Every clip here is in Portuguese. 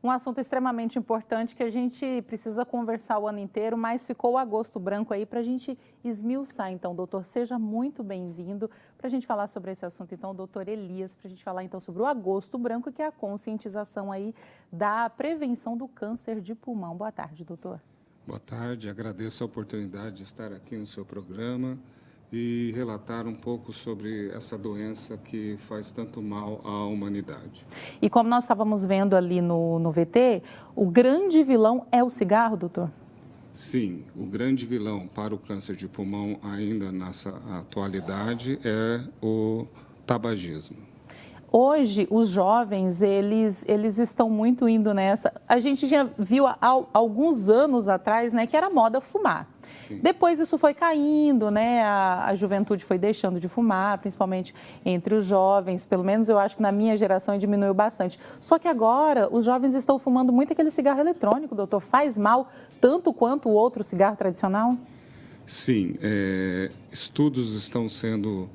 Um assunto extremamente importante que a gente precisa conversar o ano inteiro, mas ficou o agosto branco aí para a gente esmiuçar. Então, doutor, seja muito bem-vindo para a gente falar sobre esse assunto. Então, doutor Elias, para a gente falar então sobre o agosto branco, que é a conscientização aí da prevenção do câncer de pulmão. Boa tarde, doutor. Boa tarde, agradeço a oportunidade de estar aqui no seu programa e relatar um pouco sobre essa doença que faz tanto mal à humanidade. E como nós estávamos vendo ali no VT, o grande vilão é o cigarro, doutor? Sim, o grande vilão para o câncer de pulmão ainda nessa atualidade é o tabagismo. Hoje, os jovens, eles estão muito indo nessa. A gente já viu há alguns anos atrás, né, que era moda fumar. Sim. Depois isso foi caindo, né, a juventude foi deixando de fumar, principalmente entre os jovens. Pelo menos eu acho que na minha geração diminuiu bastante. Só que agora os jovens estão fumando muito aquele cigarro eletrônico, doutor. Faz mal tanto quanto o outro cigarro tradicional? Sim, estudos estão sendo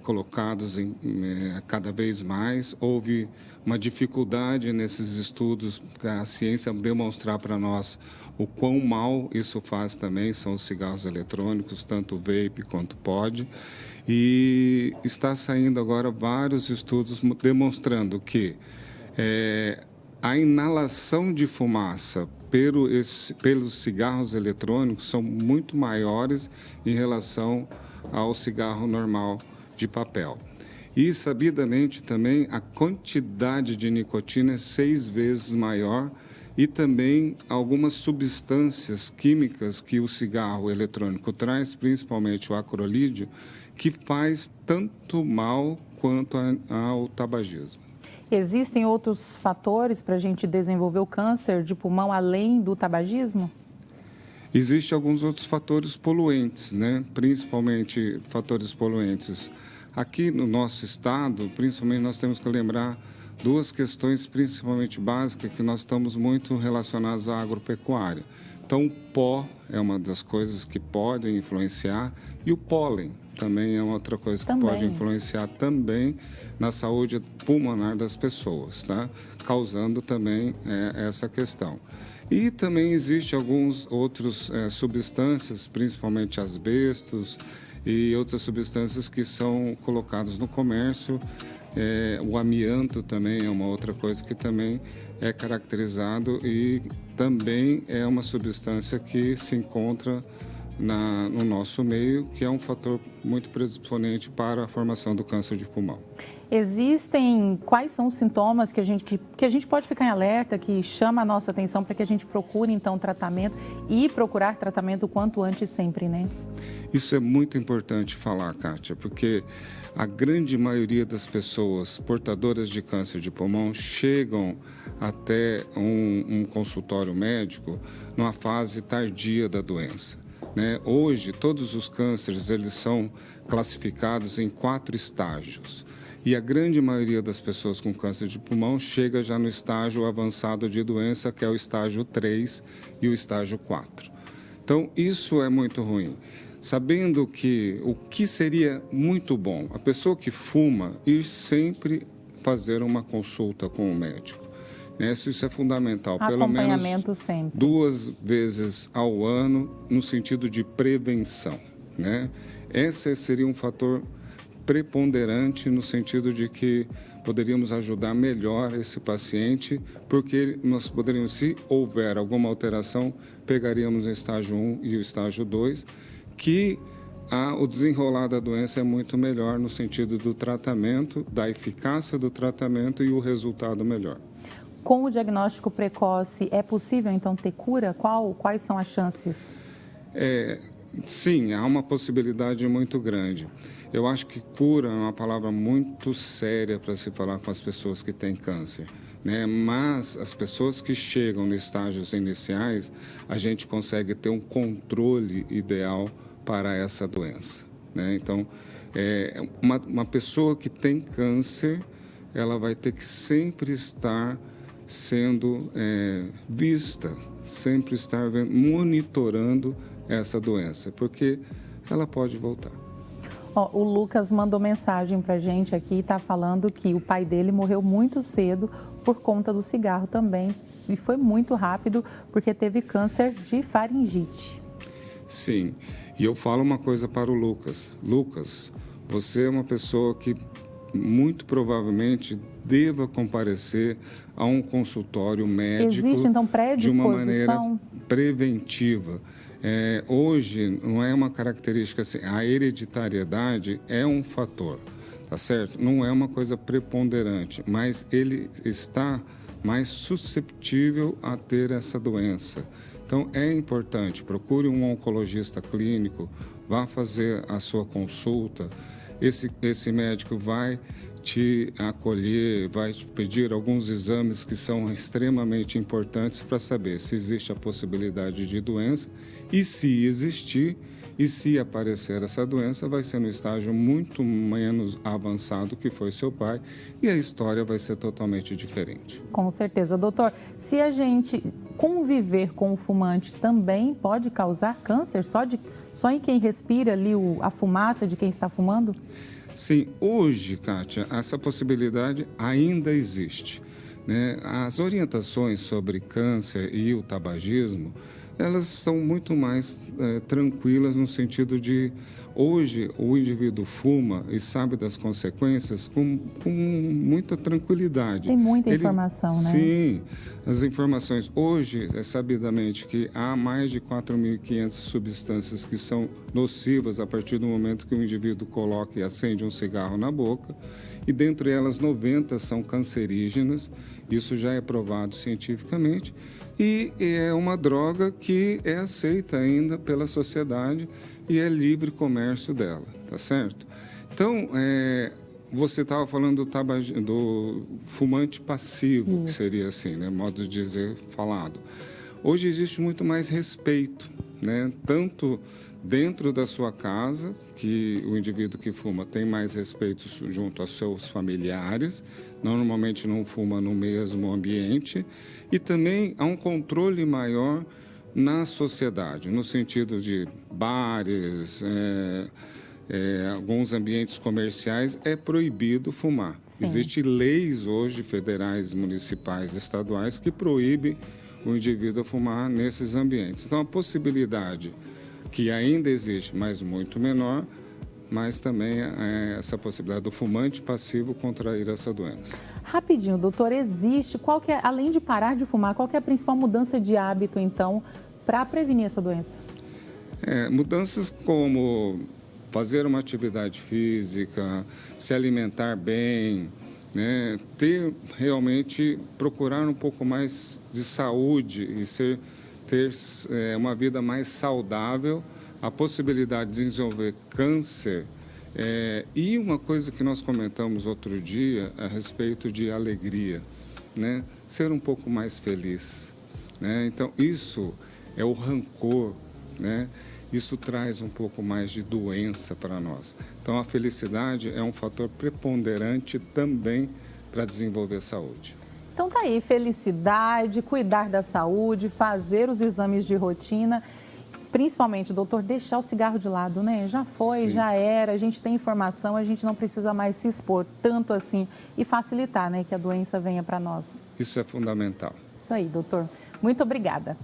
colocados cada vez mais. Houve uma dificuldade nesses estudos, a ciência demonstrar para nós o quão mal isso faz também, são os cigarros eletrônicos, tanto vape quanto pod. E está saindo agora vários estudos demonstrando que a inalação de fumaça pelos cigarros eletrônicos são muito maiores em relação ao cigarro normal de papel. E, sabidamente, também a quantidade de nicotina é 6 vezes maior e também algumas substâncias químicas que o cigarro eletrônico traz, principalmente o acrolídeo, que faz tanto mal quanto ao tabagismo. Existem outros fatores para a gente desenvolver o câncer de pulmão além do tabagismo? Existem alguns outros fatores poluentes, né? Principalmente fatores poluentes. Aqui no nosso estado, principalmente, nós temos que lembrar duas questões principalmente básicas que nós estamos muito relacionados à agropecuária. Então, o pó é uma das coisas que podem influenciar e o pólen também é outra coisa que pode influenciar também na saúde pulmonar das pessoas, tá? Causando também essa questão. E também existem alguns outros substâncias, principalmente asbestos e outras substâncias que são colocadas no comércio. O amianto também é uma outra coisa que também é caracterizado e também é uma substância que se encontra no nosso meio, que é um fator muito predisponente para a formação do câncer de pulmão. Quais são os sintomas que a gente pode ficar em alerta, que chama a nossa atenção para que a gente procure, então, tratamento e procurar tratamento o quanto antes sempre, né? Isso é muito importante falar, Kátia, porque a grande maioria das pessoas portadoras de câncer de pulmão chegam até um consultório médico numa fase tardia da doença, né? Hoje, todos os cânceres eles são classificados em 4 estágios. E a grande maioria das pessoas com câncer de pulmão chega já no estágio avançado de doença, que é o estágio 3 e o estágio 4. Então, isso é muito ruim. Sabendo que o que seria muito bom, a pessoa que fuma, ir sempre fazer uma consulta com o médico. Isso é fundamental, pelo menos sempre. 2 vezes ao ano, no sentido de prevenção, né? Esse seria um fator preponderante no sentido de que poderíamos ajudar melhor esse paciente, porque nós poderíamos, se houver alguma alteração, pegaríamos o estágio 1 e o estágio 2, que o desenrolar da doença é muito melhor no sentido do tratamento, da eficácia do tratamento e o resultado melhor. Com o diagnóstico precoce, é possível, então, ter cura? Quais são as chances? Sim, há uma possibilidade muito grande. Eu acho que cura é uma palavra muito séria para se falar com as pessoas que têm câncer, né? Mas as pessoas que chegam nos estágios iniciais, a gente consegue ter um controle ideal para essa doença, né? Então, uma pessoa que tem câncer, ela vai ter que sempre estar sendo vista, sempre estar monitorando essa doença, porque ela pode voltar. O Lucas mandou mensagem para a gente aqui, está falando que o pai dele morreu muito cedo por conta do cigarro também. E foi muito rápido, porque teve câncer de faringite. Sim, e eu falo uma coisa para o Lucas. Lucas, você é uma pessoa que muito provavelmente deva comparecer a um consultório médico. Existe, então, de uma maneira predisposição? preventiva. Hoje, não é uma característica assim, a hereditariedade é um fator, tá certo? Não é uma coisa preponderante, mas ele está mais susceptível a ter essa doença. Então, é importante, procure um oncologista clínico, vá fazer a sua consulta. Esse médico vai te acolher, vai te pedir alguns exames que são extremamente importantes para saber se existe a possibilidade de doença e se existir, e se aparecer essa doença, vai ser no estágio muito menos avançado que foi seu pai e a história vai ser totalmente diferente. Com certeza. Doutor, se a gente conviver com o fumante também pode causar câncer só em quem respira ali a fumaça de quem está fumando? Sim, hoje, Kátia, essa possibilidade ainda existe, né? As orientações sobre câncer e o tabagismo, elas são muito mais tranquilas no sentido de, hoje, o indivíduo fuma e sabe das consequências com muita tranquilidade. Tem muita informação, né? Sim, as informações. Hoje, é sabidamente que há mais de 4.500 substâncias que são nocivas a partir do momento que o indivíduo coloca e acende um cigarro na boca, e dentre elas 90 são cancerígenas, isso já é provado cientificamente, e é uma droga que é aceita ainda pela sociedade e é livre comércio dela, tá certo? Então, você estava falando do fumante passivo, que seria assim, né, modo de dizer falado. Hoje existe muito mais respeito, né, tanto dentro da sua casa, que o indivíduo que fuma tem mais respeito junto aos seus familiares, normalmente não fuma no mesmo ambiente, e também há um controle maior na sociedade, no sentido de bares, alguns ambientes comerciais é proibido fumar. Sim. Existem leis hoje, federais, municipais, estaduais, que proíbem o indivíduo a fumar nesses ambientes. Então, a possibilidade que ainda existe, mas muito menor, mas também essa possibilidade do fumante passivo contrair essa doença. Rapidinho, doutor, existe, além de parar de fumar, qual que é a principal mudança de hábito, então, para prevenir essa doença? Mudanças como fazer uma atividade física, se alimentar bem, né? Procurar um pouco mais de saúde e ter uma vida mais saudável, a possibilidade de desenvolver câncer. E uma coisa que nós comentamos outro dia a respeito de alegria, né? Ser um pouco mais feliz, né? Então, isso é o rancor, né? Isso traz um pouco mais de doença para nós. Então, a felicidade é um fator preponderante também para desenvolver saúde. Então tá aí, felicidade, cuidar da saúde, fazer os exames de rotina, principalmente, doutor, deixar o cigarro de lado, né? Já foi, Sim. já era, a gente tem informação, a gente não precisa mais se expor tanto assim e facilitar, né, que a doença venha para nós. Isso é fundamental. Isso aí, doutor. Muito obrigada.